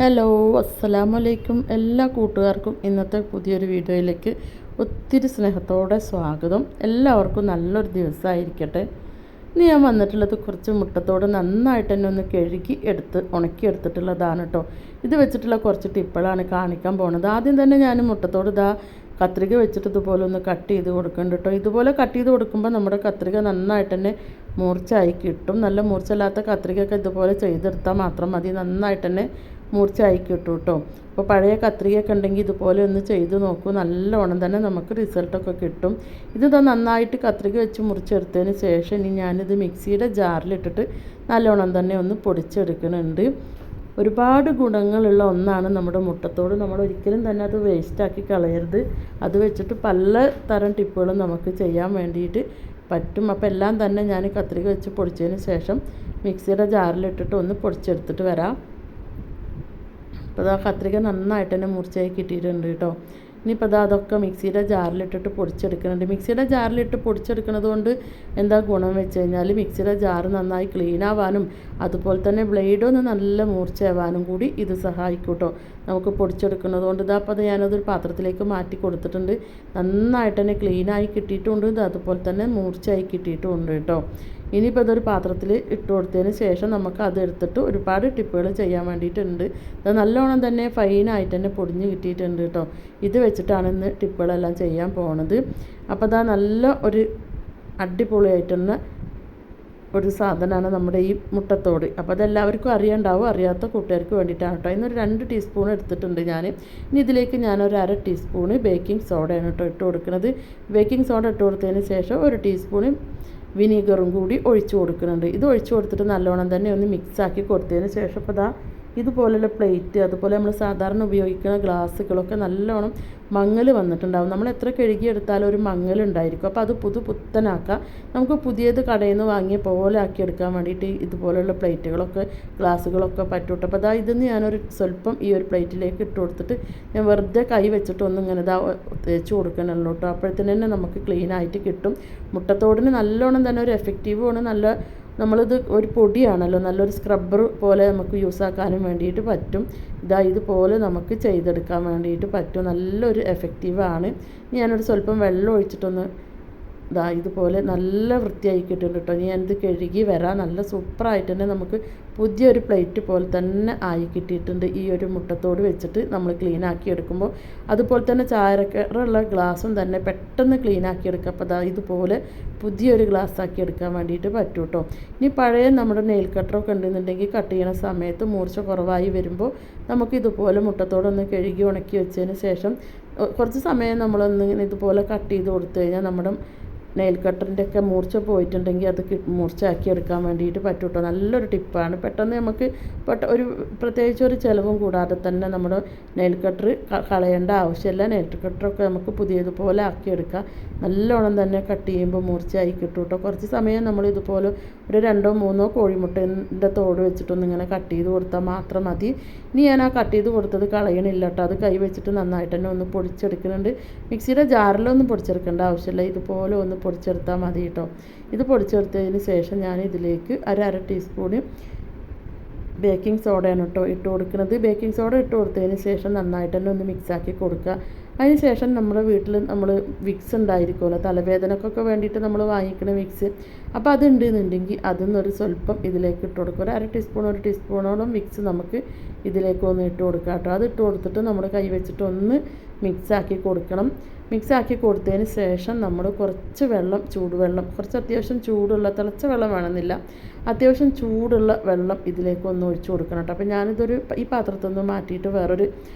Hello, അസ്സലാമലൈക്കും. എല്ലാ കൂട്ടുകാർക്കും ഇന്നത്തെ പുതിയൊരു വീഡിയോയിലേക്ക് ഒത്തിരി സ്നേഹത്തോടെ സ്വാഗതം. എല്ലാവർക്കും നല്ലൊരു ദിവസമായിരിക്കട്ടെ. ഇന്ന് ഞാൻ വന്നിട്ടുള്ളത് കുറച്ച് മുട്ടത്തോട് നന്നായിട്ട് തന്നെ ഒന്ന് കഴുകി ഉണക്കിയെടുത്തിട്ടുള്ളതാണ് കേട്ടോ. ഇത് വെച്ചിട്ടുള്ള കുറച്ച് ടിപ്പുകളാണ് കാണിക്കാൻ പോകുന്നത്. ആദ്യം തന്നെ ഞാൻ മുട്ടത്തോട് കത്രിക വെച്ചിട്ട് ഇതുപോലെ ഒന്ന് കട്ട് ചെയ്ത് കൊടുക്കുന്നുണ്ട് കേട്ടോ. ഇതുപോലെ കട്ട് ചെയ്ത് കൊടുക്കുമ്പോൾ നമ്മുടെ കത്രിക നന്നായിട്ട് തന്നെ മൂർച്ചയായി കിട്ടും. നല്ല മൂർച്ചയില്ലാത്ത കത്രികയൊക്കെ ഇതുപോലെ ചെയ്തെടുത്താൽ മാത്രം മതി, നന്നായിട്ട് തന്നെ മൂർച്ചയായി കിട്ടും കേട്ടോ. അപ്പോൾ പഴയ കത്രികയൊക്കെ ഉണ്ടെങ്കിൽ ഇതുപോലെ ഒന്ന് ചെയ്ത് നോക്കൂ, നല്ലോണം തന്നെ നമുക്ക് റിസൾട്ടൊക്കെ കിട്ടും. ഇത് നന്നായിട്ട് കത്രിക വെച്ച് മുറിച്ചെടുത്തതിന് ശേഷം ഇനി ഞാനിത് മിക്സിയുടെ ജാറിലിട്ടിട്ട് നല്ലോണം തന്നെ ഒന്ന് പൊടിച്ചെടുക്കുന്നുണ്ട്. ഒരുപാട് ഗുണങ്ങളുള്ള ഒന്നാണ് നമ്മുടെ മുട്ടത്തോട്. നമ്മൾ ഒരിക്കലും തന്നെ അത് വേസ്റ്റാക്കി കളയരുത്. അത് വെച്ചിട്ട് പല തരം ടിപ്പുകളും നമുക്ക് ചെയ്യാൻ വേണ്ടിയിട്ട് പറ്റും. അപ്പോൾ എല്ലാം തന്നെ ഞാൻ കത്രിക വെച്ച് പൊടിച്ചതിന് ശേഷം മിക്സിയുടെ ജാറിലിട്ടിട്ട് ഒന്ന് പൊടിച്ചെടുത്തിട്ട് വരാം. അപ്പോൾ കത്രിക നന്നായിട്ട് തന്നെ മുറിച്ചായി കിട്ടിയിട്ടുണ്ട് കേട്ടോ. ഇനിയിപ്പോൾ അതൊക്കെ മിക്സിയുടെ ജാറിലിട്ടിട്ട് പൊടിച്ചെടുക്കുന്നുണ്ട്. മിക്സിയുടെ ജാറിലിട്ട് പൊടിച്ചെടുക്കുന്നത് കൊണ്ട് എന്താ ഗുണം വെച്ച് കഴിഞ്ഞാൽ മിക്സിയുടെ ജാറ് നന്നായി ക്ലീൻ ആവാനും അതുപോലെ തന്നെ ബ്ലേഡൊന്ന് നല്ല മൂർച്ചയാവാനും കൂടി ഇത് സഹായിക്കും കേട്ടോ. നമുക്ക് പൊടിച്ചെടുക്കുന്നത് കൊണ്ട് അപ്പോൾ ഞാനതൊരു പാത്രത്തിലേക്ക് മാറ്റി കൊടുത്തിട്ടുണ്ട്. നന്നായിട്ട് തന്നെ ക്ലീനായി കിട്ടിയിട്ടുമുണ്ട്, അതുപോലെ തന്നെ മൂർച്ചയായി കിട്ടിയിട്ടുമുണ്ട് കേട്ടോ. ഇനിയിപ്പോൾ ഇതൊരു പാത്രത്തിൽ ഇട്ട് കൊടുത്തതിന് ശേഷം നമുക്ക് അതെടുത്തിട്ട് ഒരുപാട് ടിപ്പുകൾ ചെയ്യാൻ വേണ്ടിയിട്ടുണ്ട്. അത് നല്ലോണം തന്നെ ഫൈനായിട്ട് തന്നെ പൊടിഞ്ഞ് കിട്ടിയിട്ടുണ്ട് കേട്ടോ. ഇത് വെച്ചിട്ടാണ് ഇന്ന് ടിപ്പുകളെല്ലാം ചെയ്യാൻ പോണത്. അപ്പോൾ നല്ല ഒരു അടിപൊളിയായിട്ടുള്ള ഒരു സാധനമാണ് നമ്മുടെ ഈ മുട്ടത്തോട്. അപ്പോൾ അതെല്ലാവർക്കും അറിയണ്ടാവും, അറിയാത്ത കൂട്ടുകാർക്ക് വേണ്ടിയിട്ടാണ് കേട്ടോ. ഇന്നൊരു 2 ടീസ്പൂൺ എടുത്തിട്ടുണ്ട് ഞാൻ. ഇനി ഇതിലേക്ക് ഞാനൊരു 1/2 ടീസ്പൂണ് ബേക്കിംഗ് സോഡയാണ് കേട്ടോ ഇട്ട് കൊടുക്കുന്നത്. ബേക്കിംഗ് സോഡ ഇട്ട് കൊടുത്തതിന് ശേഷം 1 ടീസ്പൂണ് വിനീഗറും കൂടി ഒഴിച്ച് കൊടുക്കുന്നുണ്ട്. ഇത് ഒഴിച്ച് കൊടുത്തിട്ട് നല്ലോണം തന്നെ ഒന്ന് മിക്സാക്കി കൊടുത്തതിന് ശേഷം ഇപ്പോൾ ഇതുപോലുള്ള പ്ലേറ്റ്, അതുപോലെ നമ്മൾ സാധാരണ ഉപയോഗിക്കുന്ന ഗ്ലാസ്സുകളൊക്കെ നല്ലോണം മങ്ങൽ വന്നിട്ടുണ്ടാകും. നമ്മൾ എത്ര കഴുകിയെടുത്താലും ഒരു മങ്ങലുണ്ടായിരിക്കും. അപ്പോൾ അത് പുത്തനാക്കാം. നമുക്ക് പുതിയത് കടയിൽ നിന്ന് വാങ്ങിയ പോലെ ആക്കിയെടുക്കാൻ വേണ്ടിയിട്ട് ഇതുപോലുള്ള പ്ലേറ്റുകളൊക്കെ ഗ്ലാസ്സുകളൊക്കെ പറ്റൂട്ടോ. അപ്പോൾ ഇതിന്ന് ഞാനൊരു സ്വല്പം ഈ ഒരു പ്ലേറ്റിലേക്ക് ഇട്ട് കൊടുത്തിട്ട് ഞാൻ വെറുതെ കൈ വെച്ചിട്ട് ഒന്ന് ഇങ്ങനെ തേച്ച് കൊടുക്കണമല്ലോ കേട്ടോ. അപ്പോഴത്തേന് തന്നെ നമുക്ക് ക്ലീനായിട്ട് കിട്ടും. മുട്ടത്തോടിന് നല്ലോണം തന്നെ ഒരു എഫക്റ്റീവുമാണ്. നമ്മളിത് ഒരു പൊടിയാണല്ലോ, നല്ലൊരു സ്ക്രബ്ബർ പോലെ നമുക്ക് യൂസാക്കാനും വേണ്ടിയിട്ട് പറ്റും. ഇതുപോലെ നമുക്ക് ചെയ്തെടുക്കാൻ വേണ്ടിയിട്ട് പറ്റും. നല്ലൊരു എഫക്റ്റീവാണ്. ഞാനൊരു സ്വല്പം വെള്ളം ഒഴിച്ചിട്ടൊന്ന് ഇതുപോലെ നല്ല വൃത്തിയായി കിട്ടുന്നുണ്ട് കേട്ടോ. ഞാനിത് കഴുകി വരാം. നല്ല സൂപ്പറായിട്ട് തന്നെ നമുക്ക് പുതിയൊരു പ്ലേറ്റ് പോലെ തന്നെ ആയി കിട്ടിയിട്ടുണ്ട് ഈ ഒരു മുട്ടത്തോട് വെച്ചിട്ട് നമ്മൾ ക്ലീൻ ആക്കി എടുക്കുമ്പോൾ. അതുപോലെ തന്നെ ചായക്കറുള്ള ഗ്ലാസ്സും തന്നെ പെട്ടെന്ന് ക്ലീൻ ആക്കി എടുക്കുക. അപ്പോൾ ഇതുപോലെ പുതിയൊരു ഗ്ലാസ് ആക്കി എടുക്കാൻ വേണ്ടിയിട്ട് പറ്റും കേട്ടോ. ഇനി പഴയ നമ്മുടെ നെയിൽ കട്ടറൊക്കെ ഉണ്ടെന്നുണ്ടെങ്കിൽ കട്ട് ചെയ്യണ സമയത്ത് മൂർച്ച കുറവായി വരുമ്പോൾ നമുക്ക് ഇതുപോലെ മുട്ടത്തോടൊന്ന് കഴുകി ഉണക്കി വെച്ചതിന് ശേഷം കുറച്ച് സമയം നമ്മളൊന്ന് ഇതുപോലെ കട്ട് ചെയ്ത് കൊടുത്തു കഴിഞ്ഞാൽ നമ്മുടെ നെയിൽ കട്ടറിൻ്റെ ഒക്കെ മൂർച്ച പോയിട്ടുണ്ടെങ്കിൽ അത് മൂർച്ചയാക്കി എടുക്കാൻ വേണ്ടിയിട്ട് പറ്റും കേട്ടോ. നല്ലൊരു ടിപ്പാണ്. പെട്ടെന്ന് നമുക്ക് പ്രത്യേകിച്ച് ഒരു ചിലവും കൂടാതെ തന്നെ നമ്മുടെ നെയിൽ കട്ടർ കളയേണ്ട ആവശ്യമില്ല. നെയിൽ കട്ടറൊക്കെ നമുക്ക് പുതിയതുപോലെ ആക്കിയെടുക്കാം. നല്ലോണം തന്നെ കട്ട് ചെയ്യുമ്പോൾ മൂർച്ചയായി കിട്ടും കേട്ടോ. കുറച്ച് സമയം നമ്മൾ ഇതുപോലെ ഒരു 2-3 കോഴിമുട്ടേൻ്റെ തോട് വെച്ചിട്ടൊന്ന് ഇങ്ങനെ കട്ട് ചെയ്ത് കൊടുത്താൽ മാത്രം മതി. ഇനി ഞാൻ കട്ട് ചെയ്ത് കൊടുത്തത് കളയണില്ല കേട്ടോ. അത് കൈ വെച്ചിട്ട് നന്നായിട്ട് തന്നെ ഒന്ന് പൊടിച്ചെടുക്കുന്നുണ്ട്. മിക്സിയുടെ ജാറിലൊന്നും പൊടിച്ചെടുക്കേണ്ട ആവശ്യമില്ല, ഇതുപോലെ ഒന്ന് പൊടിച്ചെടുത്താൽ മതി കേട്ടോ. ഇത് പൊടിച്ചെടുത്തതിന് ശേഷം ഞാൻ ഇതിലേക്ക് 1/2 ടീസ്പൂണ് ബേക്കിംഗ് സോഡയാണ് കേട്ടോ ഇട്ട് കൊടുക്കുന്നത്. ബേക്കിംഗ് സോഡ ഇട്ട് കൊടുത്തതിന് ശേഷം നന്നായിട്ട് തന്നെ ഒന്ന് മിക്സാക്കി കൊടുക്കുക. അതിന് ശേഷം നമ്മുടെ വീട്ടിൽ വിക്സ് ഉണ്ടായിരിക്കുമല്ലോ, തലവേദനക്കൊക്കെ വേണ്ടിയിട്ട് നമ്മൾ വാങ്ങിക്കുന്ന വിക്സ്. അപ്പോൾ അതുണ്ടെന്നുണ്ടെങ്കിൽ അതൊന്നൊരു സ്വല്പം ഇതിലേക്ക് ഇട്ട് കൊടുക്കുക. 1/2 ടീസ്പൂണോളം വിക്സ് നമുക്ക് ഇതിലേക്കൊന്ന് ഇട്ട് കൊടുക്കാം കേട്ടോ. അത് ഇട്ട് കൊടുത്തിട്ട് നമ്മൾ കൈ വെച്ചിട്ട് ഒന്ന് മിക്സാക്കി കൊടുക്കണം. മിക്സാക്കി കൊടുത്തതിന് ശേഷം നമ്മൾ കുറച്ച് ചൂടുവെള്ളം, കുറച്ച് അത്യാവശ്യം ചൂടുള്ള തിളച്ച വെള്ളം വേണമെന്നില്ല, അത്യാവശ്യം ചൂടുള്ള വെള്ളം ഇതിലേക്ക് ഒന്ന് ഒഴിച്ചു കൊടുക്കണം കേട്ടോ. അപ്പോൾ ഞാനിതൊരു ഈ പാത്രത്തിൽ നിന്ന് മാറ്റിയിട്ട് വേറൊരു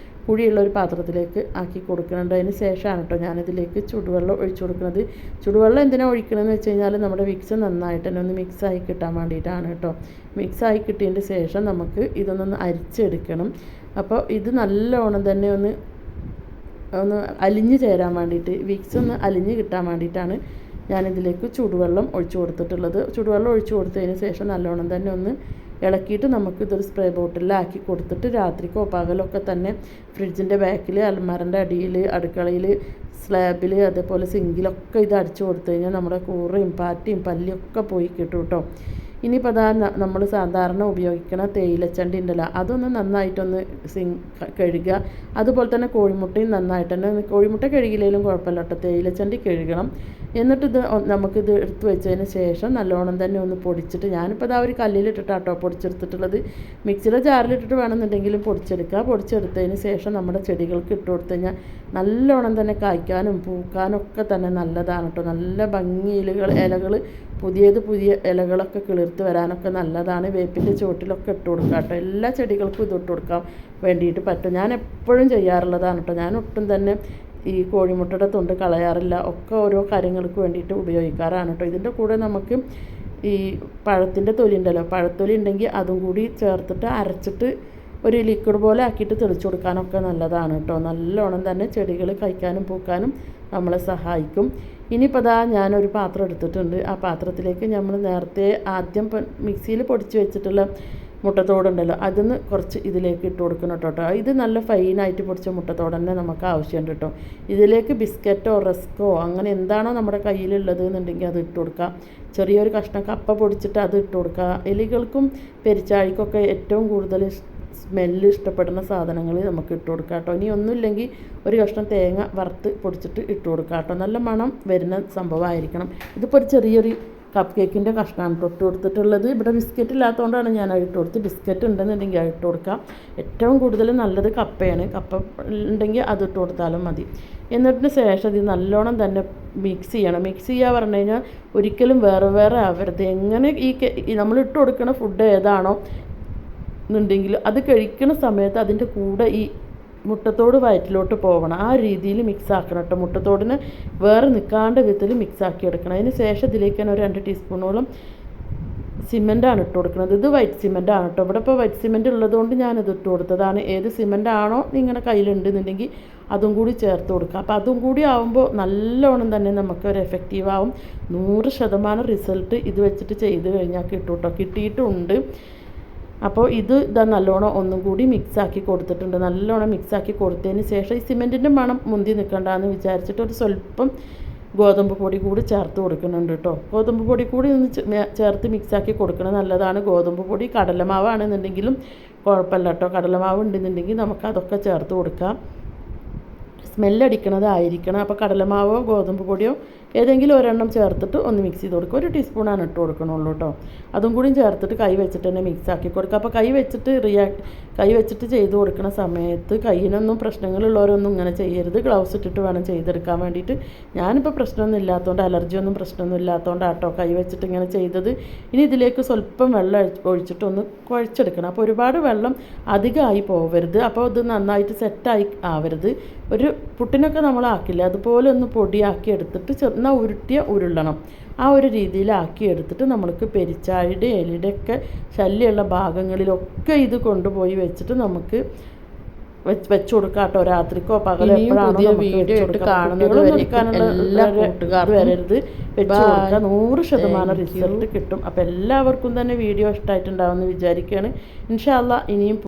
കുഴിയുള്ള ഒരു പാത്രത്തിലേക്ക് ആക്കി കൊടുക്കുന്നുണ്ട്. അതിന് ശേഷമാണ് കേട്ടോ ഞാനിതിലേക്ക് ചൂടുവെള്ളം ഒഴിച്ചു കൊടുക്കുന്നത്. ചൂടുവെള്ളം എന്തിനാണ് ഒഴിക്കണമെന്ന് വെച്ച് കഴിഞ്ഞാൽ നമ്മുടെ വിക്സ് നന്നായിട്ട് തന്നെ ഒന്ന് മിക്സായി കിട്ടാൻ വേണ്ടിയിട്ടാണ് കേട്ടോ. മിക്സായി കിട്ടിയതിൻ്റെ ശേഷം നമുക്ക് ഇതൊന്നൊന്ന് അരിച്ചെടുക്കണം. അപ്പോൾ ഇത് നല്ലോണം തന്നെ ഒന്ന് അലിഞ്ഞ് ചേരാൻ വേണ്ടിയിട്ട്, വിക്സ് ഒന്ന് അലിഞ്ഞ് കിട്ടാൻ വേണ്ടിയിട്ടാണ് ഞാനിതിലേക്ക് ചൂടുവെള്ളം ഒഴിച്ചു കൊടുത്തിട്ടുള്ളത്. ചൂടുവെള്ളം ഒഴിച്ചു കൊടുത്തതിന് ശേഷം നല്ലോണം തന്നെ ഒന്ന് ഇളക്കിയിട്ട് നമുക്ക് ഇതൊരു സ്പ്രേ ബോട്ടിലാക്കി കൊടുത്തിട്ട് രാത്രിക്കോ പകലൊക്കെ തന്നെ ഫ്രിഡ്ജിൻ്റെ ബാക്കിൽ, അലമാരൻ്റെ അടിയിൽ, അടുക്കളയിൽ, സ്ലാബിൽ, അതേപോലെ സിങ്കിലൊക്കെ ഇത് അടിച്ചു കൊടുത്തു കഴിഞ്ഞാൽ നമ്മുടെ കൂറയും പാറ്റയും പല്ലിയൊക്കെ പോയി കിട്ടും കേട്ടോ. ഇനിയിപ്പോൾ അതാ നമ്മൾ സാധാരണ ഉപയോഗിക്കുന്ന തേയിലച്ചണ്ടി ഉണ്ടല്ലോ, അതൊന്ന് നന്നായിട്ടൊന്ന് കഴുകുക. അതുപോലെ തന്നെ കോഴിമുട്ടയും നന്നായിട്ട് തന്നെ, കോഴിമുട്ട കഴുകിയില്ലെങ്കിലും കുഴപ്പമില്ല കേട്ടോ, തേയിലച്ചണ്ടി കഴുകണം. എന്നിട്ടിത് നമുക്കിത് എടുത്ത് വെച്ചതിന് ശേഷം നല്ലോണം തന്നെ ഒന്ന് പൊടിച്ചിട്ട്, ഞാനിപ്പോൾ അതാ ഒരു കല്ലിലിട്ടിട്ടാട്ടോ പൊടിച്ചെടുത്തിട്ടുള്ളത്. മിക്സിയുടെ ജാറിലിട്ടിട്ട് വേണമെന്നുണ്ടെങ്കിലും പൊടിച്ചെടുക്കുക. പൊടിച്ചെടുത്തതിന് ശേഷം നമ്മുടെ ചെടികൾക്ക് ഇട്ട് കൊടുത്തു കഴിഞ്ഞാൽ നല്ലോണം തന്നെ കായ്ക്കാനും പൂക്കാനും ഒക്കെ തന്നെ നല്ലതാണ് കേട്ടോ. നല്ല ഭംഗി ഇലകൾ പുതിയ ഇലകളൊക്കെ കിളിർത്ത് വരാനൊക്കെ നല്ലതാണ്. വേപ്പിൻ്റെ ചുവട്ടിലൊക്കെ ഇട്ട് കൊടുക്കുക കേട്ടോ. എല്ലാ ചെടികൾക്കും ഇത് ഇട്ട് കൊടുക്കാൻ വേണ്ടിയിട്ട് പറ്റും. ഞാൻ എപ്പോഴും ചെയ്യാറുള്ളതാണ് കേട്ടോ. ഞാൻ ഒട്ടും തന്നെ ഈ കോഴിമുട്ടയുടെ തൊണ്ട് കളയാറില്ല. ഒക്കെ ഓരോ കാര്യങ്ങൾക്ക് വേണ്ടിയിട്ട് ഉപയോഗിക്കാറാണ് കേട്ടോ. ഇതിൻ്റെ കൂടെ നമുക്ക് ഈ പഴത്തിൻ്റെ തൊലി ഉണ്ടല്ലോ, പഴത്തൊലി ഉണ്ടെങ്കിൽ അതും കൂടി ചേർത്തിട്ട് അരച്ചിട്ട് ഒരു ലിക്വിഡ് പോലെ ആക്കിയിട്ട് തെളിച്ചു കൊടുക്കാനൊക്കെ നല്ലതാണ് കേട്ടോ. നല്ലോണം തന്നെ ചെടികൾ കഴിക്കാനും പൂക്കാനും നമ്മളെ സഹായിക്കും. ഇനിയിപ്പോൾ അതാ ഞാനൊരു പാത്രം എടുത്തിട്ടുണ്ട്. ആ പാത്രത്തിലേക്ക് നമ്മൾ നേരത്തെ ആദ്യം മിക്സിയിൽ പൊടിച്ച് വെച്ചിട്ടുള്ള മുട്ടത്തോടുണ്ടല്ലോ, അതിന്ന് കുറച്ച് ഇതിലേക്ക് ഇട്ട് കൊടുക്കണം കേട്ടോ. ഇത് നല്ല ഫൈനായിട്ട് പൊടിച്ച മുട്ടത്തോട് തന്നെ നമുക്ക് ആവശ്യമുണ്ട് കേട്ടോ. ഇതിലേക്ക് ബിസ്ക്കറ്റോ റസ്കോ അങ്ങനെ എന്താണോ നമ്മുടെ കയ്യിലുള്ളത് എന്നുണ്ടെങ്കിൽ അത് ഇട്ട് കൊടുക്കുക. ചെറിയൊരു കഷ്ണം കപ്പ പൊടിച്ചിട്ട് അത് ഇട്ട് കൊടുക്കുക. എലികൾക്കും പെരിച്ചാഴിക്കൊക്കെ ഏറ്റവും കൂടുതൽ സ്മെല്ല് ഇഷ്ടപ്പെടുന്ന സാധനങ്ങൾ നമുക്ക് ഇട്ട് കൊടുക്കാം കേട്ടോ. ഇനി ഒന്നുമില്ലെങ്കിൽ ഒരു കഷ്ണം തേങ്ങ വറുത്ത് പൊടിച്ചിട്ട് ഇട്ട് കൊടുക്കാം കേട്ടോ. നല്ല മണം വരുന്ന സംഭവമായിരിക്കണം. ഇതിപ്പോൾ ഒരു ചെറിയൊരു കപ്പ് കേക്കിൻ്റെ കഷ്ണമാണ് ഇട്ട് കൊടുത്തിട്ടുള്ളത്. ഇവിടെ ബിസ്ക്കറ്റ് ഇല്ലാത്തതുകൊണ്ടാണ് ഞാൻ അത് ഇട്ട് കൊടുത്ത്. ബിസ്ക്കറ്റ് ഉണ്ടെന്നുണ്ടെങ്കിൽ അത് ഇട്ട് കൊടുക്കാം. ഏറ്റവും കൂടുതൽ നല്ലത് കപ്പയാണ്. കപ്പ ഉണ്ടെങ്കിൽ അത് ഇട്ട് കൊടുത്താലും മതി. എന്നിട്ട് ശേഷം ഇത് നല്ലോണം തന്നെ മിക്സ് ചെയ്യണം. മിക്സ് ചെയ്യുക പറഞ്ഞു കഴിഞ്ഞാൽ ഒരിക്കലും വേറെ ആവരുത്. എങ്ങനെ ഈ നമ്മൾ ഇട്ട് കൊടുക്കുന്ന ഫുഡ് ഏതാണോ എന്നുണ്ടെങ്കിൽ അത് കഴിക്കുന്ന സമയത്ത് അതിൻ്റെ കൂടെ ഈ മുട്ടത്തോട് വയറ്റിലോട്ട് പോകണം. ആ രീതിയിൽ മിക്സ് ആക്കണം കേട്ടോ. മുട്ടത്തോടിന് വേറെ നിൽക്കാണ്ട് വിധത്തിൽ മിക്സ് ആക്കി എടുക്കണം. അതിന് ശേഷം ഇതിലേക്ക് തന്നെ ഒരു 2 ടീസ്പൂണോളം സിമൻറ്റാണ് ഇട്ട് കൊടുക്കുന്നത്. ഇത് വൈറ്റ് സിമൻറ്റാണ് കേട്ടോ. ഇവിടെ ഇപ്പോൾ വൈറ്റ് സിമൻറ്റ് ഉള്ളതുകൊണ്ട് ഞാനിത് ഇട്ട് കൊടുത്തതാണ്. ഏത് സിമൻ്റ് ആണോ നിങ്ങളുടെ കയ്യിലുണ്ടെന്നുണ്ടെങ്കിൽ അതും കൂടി ചേർത്ത് കൊടുക്കുക. അപ്പോൾ അതും കൂടി ആകുമ്പോൾ നല്ലോണം തന്നെ നമുക്ക് ഒരു എഫക്റ്റീവ് ആവും. 100% റിസൾട്ട് ഇത് വെച്ചിട്ട് ചെയ്ത് കഴിഞ്ഞാൽ കിട്ടും കേട്ടോ. കിട്ടിയിട്ടുണ്ട്. അപ്പോൾ ഇതാ നല്ലോണം ഒന്നും കൂടി മിക്സാക്കി കൊടുത്തിട്ടുണ്ട്. നല്ലോണം മിക്സാക്കി കൊടുത്തതിന് ശേഷം ഈ സിമെൻറ്റിൻ്റെ മണം മുന്തി നിൽക്കണ്ടെന്ന് വിചാരിച്ചിട്ട് ഒരു സ്വല്പം ഗോതമ്പ് പൊടി കൂടി ചേർത്ത് കൊടുക്കുന്നുണ്ട് കേട്ടോ. ഗോതമ്പ് പൊടി കൂടി ഒന്ന് ചേർത്ത് മിക്സാക്കി കൊടുക്കണം, നല്ലതാണ്. ഗോതമ്പ് പൊടി കടലമാവാണെന്നുണ്ടെങ്കിലും കുഴപ്പമില്ല കേട്ടോ. കടലമാവ് ഉണ്ടെന്നുണ്ടെങ്കിൽ നമുക്കതൊക്കെ ചേർത്ത് കൊടുക്കാം. സ്മെല്ലടിക്കണതായിരിക്കണം. അപ്പോൾ കടലമാവോ ഗോതമ്പ് പൊടിയോ ഏതെങ്കിലും ഒരെണ്ണം ചേർത്തിട്ട് ഒന്ന് മിക്സ് ചെയ്ത് കൊടുക്കുക. 1 ടീസ്പൂണാണ് ഇട്ട് കൊടുക്കണുള്ളൂ കേട്ടോ. അതും കൂടി ചേർത്തിട്ട് കൈ വെച്ചിട്ട് തന്നെ മിക്സ് ആക്കി കൊടുക്കുക. അപ്പോൾ കൈ വെച്ചിട്ട് ചെയ്ത് കൊടുക്കുന്ന സമയത്ത് കയ്യിനൊന്നും പ്രശ്നങ്ങളുള്ളവരൊന്നും ഇങ്ങനെ ചെയ്യരുത്. ഗ്ലൗസ് ഇട്ടിട്ട് വേണം ചെയ്തെടുക്കാൻ വേണ്ടിയിട്ട്. ഞാനിപ്പോൾ പ്രശ്നമൊന്നും ഇല്ലാത്തതുകൊണ്ട്, അലർജിയൊന്നും പ്രശ്നമൊന്നും ഇല്ലാത്തതുകൊണ്ടാണ് കേട്ടോ കൈ വെച്ചിട്ട് ഇങ്ങനെ ചെയ്തത്. ഇനി ഇതിലേക്ക് സ്വല്പം വെള്ളം ഒഴിച്ചിട്ടൊന്ന് കുഴച്ചെടുക്കണം. അപ്പോൾ ഒരുപാട് വെള്ളം അധികമായി പോകരുത്. അപ്പോൾ ഇത് നന്നായിട്ട് സെറ്റായി ആവരുത്. ഒരു പുട്ടിനൊക്കെ നമ്മളാക്കില്ല അതുപോലെ ഒന്ന് പൊടിയാക്കി എടുത്തിട്ട് എന്നാൽ ഉരുളണം. ആ ഒരു രീതിയിലാക്കി എടുത്തിട്ട് നമ്മൾക്ക് പെരിച്ചാഴിയുടെ എലിയുടെ ഒക്കെ ശല്യമുള്ള ഭാഗങ്ങളിലൊക്കെ ഇത് കൊണ്ടുപോയി വെച്ചിട്ട് നമുക്ക് വെച്ച് കൊടുക്കാം കേട്ടോ. രാത്രിക്കോ പകലോ എപ്പോഴാണോ വീഡിയോ ഇട്ട് കാണുന്നത് എല്ലാ കൂട്ടുകാർക്കും വരരുത്, വെച്ച് കൊടുക്കുക. 100% റിസൾട്ട് കിട്ടും. അപ്പോൾ എല്ലാവർക്കും തന്നെ വീഡിയോ ഇഷ്ടമായിട്ടുണ്ടാവുമെന്ന് വിചാരിക്കുകയാണ്. ഇൻഷാ അല്ലാഹ് ഇനിയും